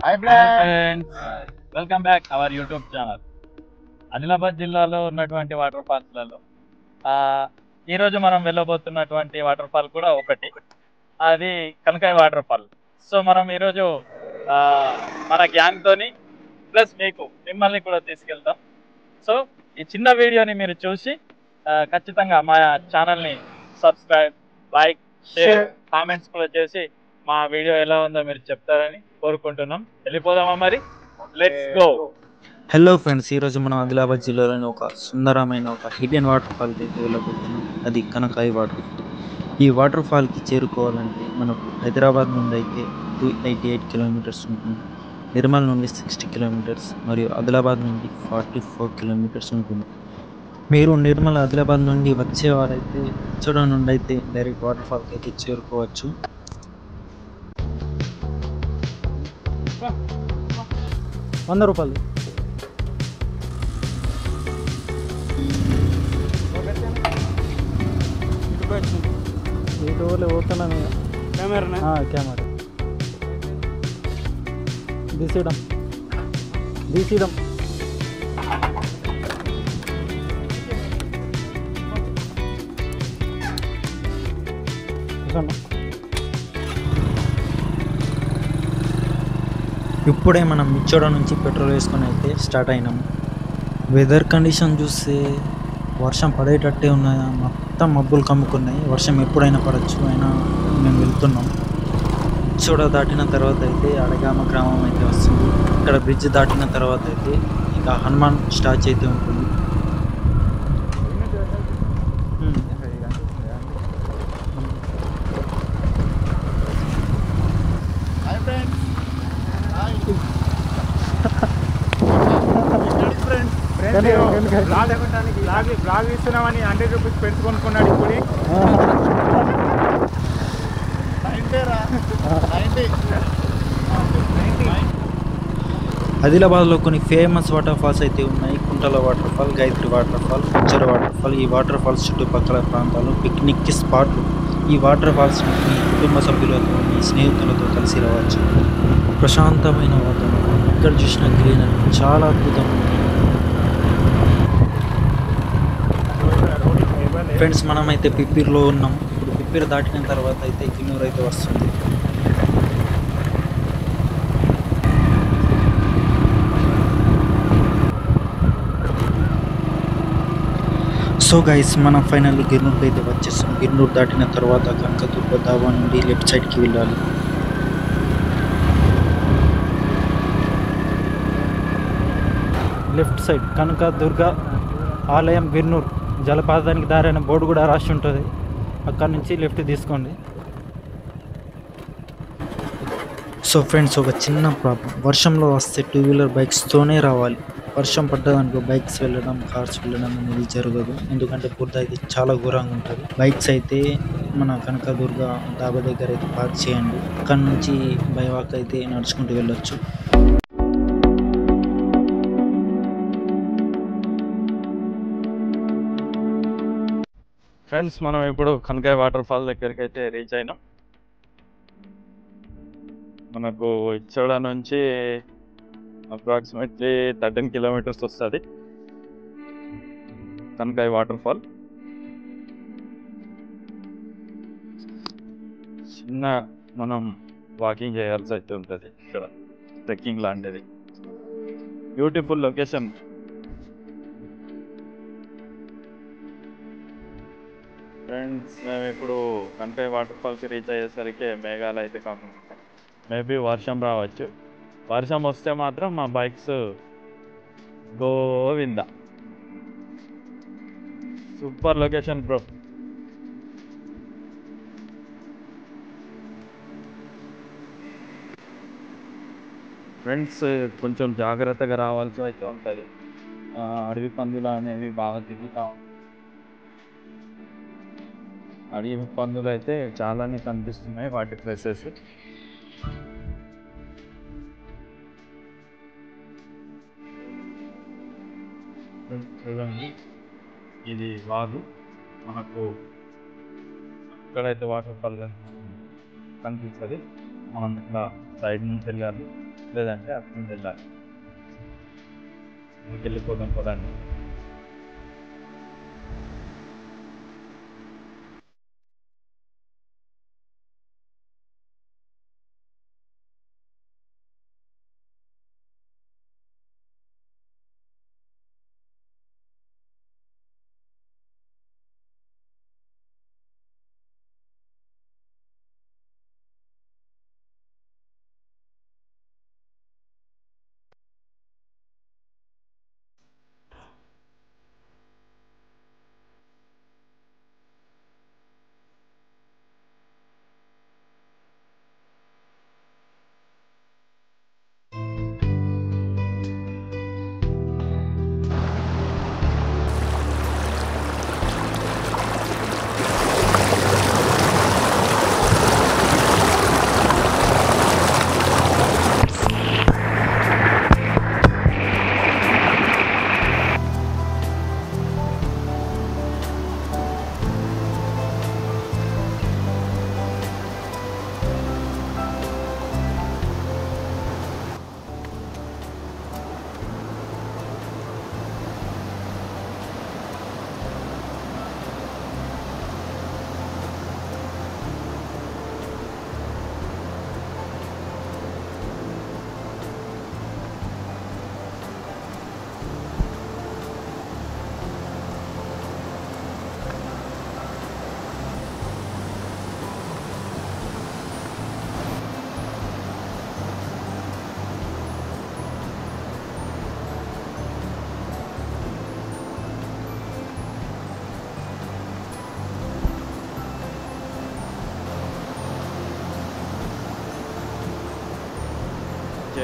Hi friends, welcome back our YouTube channel. Adilabad జిల్లాలో ఉన్నటువంటి water ఫాల్స్లలో ఈరోజు మనం వెళ్ళబోతున్నటువంటి వాటర్ ఫాల్ కూడా ఒకటి, అది కనకాయ వాటర్ ఫాల్. సో మనం ఈరోజు మన గ్యాంగ్తోని ప్లస్ మిమ్మల్ని కూడా తీసుకెళ్తాం. సో ఈ చిన్న వీడియోని మీరు చూసి ఖచ్చితంగా మా ఛానల్ని సబ్స్క్రైబ్, లైక్, షేర్, కామెంట్స్ కూడా చేసి మా వీడియో ఎలా ఉందో మీరు చెప్తారని కోరుకుంటున్నాం. వెళ్ళిపోదామా మరి? Let's go. హలో ఫ్రెండ్స్, ఈరోజు మనం ఆదిలాబాద్ జిల్లాలోని ఒక సుందరమైన ఒక హిడెన్ వాటర్ ఫాల్కి అయితే వెళ్ళబోతున్నాం. అది కనకాయ వాటర్ ఫాల్. ఈ వాటర్ ఫాల్కి చేరుకోవాలంటే మనకు హైదరాబాద్ నుండి అయితే 288 కిలోమీటర్స్ ఉంటుంది, నిర్మల్ నుండి 60 కిలోమీటర్స్ మరియు ఆదిలాబాద్ నుండి 44 కిలోమీటర్స్ ఉంటుంది. మీరు నిర్మల్ ఆదిలాబాద్ నుండి వచ్చేవారైతే ఇచ్చోడ నుండి అయితే డైరెక్ట్ వాటర్ ఫాల్కి అయితే చేరుకోవచ్చు. 100 రూపాయలు. యూట్యూబ్లో పోతున్నాం కెమెరా తీసేయడం ఇప్పుడే మనం మిచ్చోడ నుంచి పెట్రోల్ వేసుకొని అయితే స్టార్ట్ అయినాము. వెదర్ కండిషన్ చూస్తే వర్షం పడేటట్టే ఉన్నాయి, మొత్తం మబ్బులు కమ్ముకున్నాయి. వర్షం ఎప్పుడైనా పడవచ్చు, అయినా మేము వెళ్తున్నాం. మిచ్చోడ దాటిన తర్వాత అయితే అడగామ గ్రామం అయితే వస్తుంది. ఇక్కడ బ్రిడ్జ్ దాటిన తర్వాత అయితే ఇక హనుమాన్ స్టాచ్యూ అయితే ఉంటుంది. బ్లాగ్ ఇస్తున్నామని 100 రూపీస్ పెట్టి కొనుక్కున్నాడు. ఇప్పుడు ఆదిలాబాద్లో కొన్ని ఫేమస్ వాటర్ ఫాల్స్ అయితే ఉన్నాయి. Kuntala water fall, Gayatri water fall, ఉచ్చర వాటర్ ఫాల్. ఈ వాటర్ ఫాల్స్ చుట్టుపక్కల ప్రాంతాలు పిక్నిక్ స్పాట్లు. ఈ వాటర్ ఫాల్స్ మీ కుటుంబ సభ్యులతో, మీ స్నేహితులతో కలిసి రావచ్చు. ప్రశాంతమైన వాతావరణం, ఇక్కడ చూసిన గ్రీనరీ చాలా అద్భుతంగా ఉంది. ఫ్రెండ్స్, మనమైతే పిప్పిర్లో ఉన్నాం. ఇప్పుడు పిప్పిర్ దాటిన తర్వాత అయితే కిన్నూరు అయితే వస్తుంది. సో గైస్, మనం ఫైనల్లీ గిర్నూర్కి అయితే వచ్చేసాం. గిర్నూర్ దాటిన తర్వాత కనకదుర్గ దాబా నుండి లెఫ్ట్ సైడ్కి వెళ్ళాలి. లెఫ్ట్ సైడ్ కనకదుర్గ ఆలయం, గిర్నూర్ జలపాతానికి దారి అనే బోర్డు కూడా రాసి ఉంటుంది. అక్కడ నుంచి లెఫ్ట్ తీసుకోండి. సో ఫ్రెండ్స్, ఒక చిన్న ప్రాబ్లం. వర్షంలో వస్తే 2 వీలర్ బైక్స్తోనే రావాలి. వర్షం పడ్డదనుకో బైక్స్ వెళ్ళడం, కార్స్ వెళ్ళడం అనేది జరగదు. ఎందుకంటే బురద అయితే చాలా ఘోరంగా ఉంటుంది. బైక్స్ అయితే మన కనకదుర్గ డాబా దగ్గర అయితే పార్క్ చేయండి. అక్కడ నుంచి బై వాక్ అయితే నడుచుకుంటూ వెళ్ళొచ్చు. ఫ్రెండ్స్, మనం ఇప్పుడు కనకాయ వాటర్ ఫాల్ దగ్గరికి అయితే రీచ్ అయినాం. మనకు ఇచ్చోడ నుంచి అప్రాక్సిమేట్లీ 13 కిలోమీటర్స్ వస్తుంది కనకాయ వాటర్ ఫాల్. చిన్న మనం వాకింగ్ చేయాల్సి అయితే ఉంటుంది. ఇక్కడ ట్రెక్కింగ్ లాంటిది. Beautiful location. ఫ్రెండ్స్, మేము ఇప్పుడు కనకాయ వాటర్ ఫాల్కి రీచ్ అయ్యేసరికి మేఘాలు అయితే మేబీ వర్షం రావచ్చు. వర్షం వస్తే మాత్రం మా bikes Govinda. Super location bro. Friends, కొంచెం జాగ్రత్తగా రావాల్సి అయితే ఉంటుంది. అడవి పందులు అనేవి బాగా తిరుగుతాం. అడవి పందులు అయితే చాలానే కనిపిస్తున్నాయి, వాటి ప్లేసెస్. చూడండి, ఇది వాగు. మనకు ఇక్కడైతే వాటర్ ఫాల్ కనిపిస్తుంది. మనం ఇలా సైడ్ నుంచి వెళ్ళాలి, లేదంటే అటు నుంచి వెళ్ళాలి. వెళ్ళిపోదాం పదండి.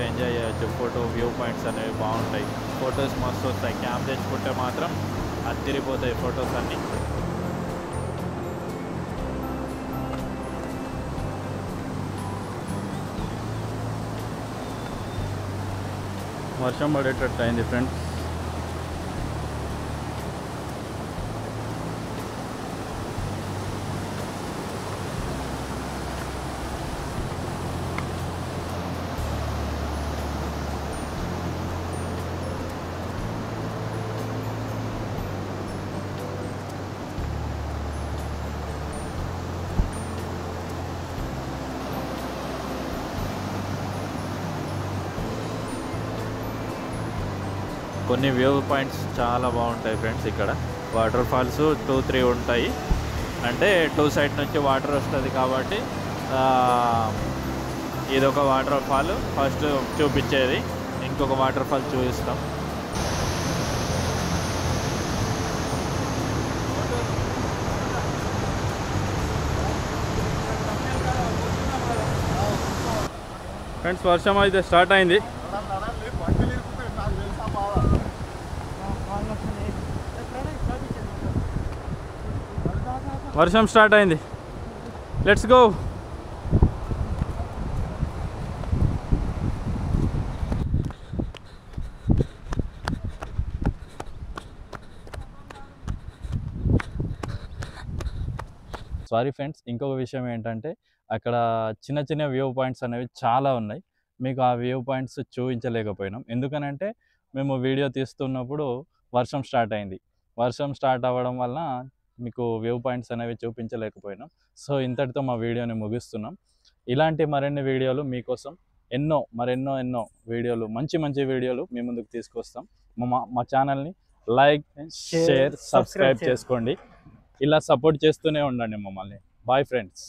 ఎంజాయ్ చేయొచ్చు. ఫోటో వ్యూ పాయింట్స్ అనేవి బాగుంటాయి, ఫొటోస్ మస్తు వస్తాయి. క్యామ్ తెచ్చుకుంటే మాత్రం అదిరిపోతాయి ఫొటోస్ అన్నీ. వర్షం పడేటట్టు అయింది ఫ్రెండ్స్. కొన్ని వ్యూ పాయింట్స్ చాలా బాగుంటాయి ఫ్రెండ్స్. ఇక్కడ వాటర్ ఫాల్స్ 2-3 ఉంటాయి. అంటే 2 సైడ్ నుంచి వాటర్ వస్తుంది కాబట్టి ఇదొక వాటర్ ఫాల్ ఫస్ట్ చూపించేది. ఇంకొక వాటర్ ఫాల్ చూపిస్తాం. ఫ్రెండ్స్ వర్షం అయితే స్టార్ట్ అయింది. వర్షం స్టార్ట్ అయింది. Let's go. సారీ ఫ్రెండ్స్, ఇంకొక విషయం ఏంటంటే అక్కడ చిన్న చిన్న వ్యూ పాయింట్స్ అనేవి చాలా ఉన్నాయి. మీకు ఆ వ్యూ పాయింట్స్ చూపించలేకపోయినాం. ఎందుకనంటే మేము వీడియో తీస్తున్నప్పుడు వర్షం స్టార్ట్ అయింది. వర్షం స్టార్ట్ అవ్వడం వల్ల మీకు వ్యూ పాయింట్స్ అనేవి చూపించలేకపోయినాం. సో ఇంతటితో మా వీడియోని ముగిస్తున్నాం. ఇలాంటి మరిన్ని వీడియోలు మీకోసం మరెన్నో వీడియోలు, మంచి మంచి వీడియోలు మీ ముందుకు తీసుకొస్తాం. మా ఛానల్ని లైక్, షేర్, సబ్స్క్రైబ్ చేసుకోండి. ఇలా సపోర్ట్ చేస్తూనే ఉండండి మమ్మల్ని. Bye friends.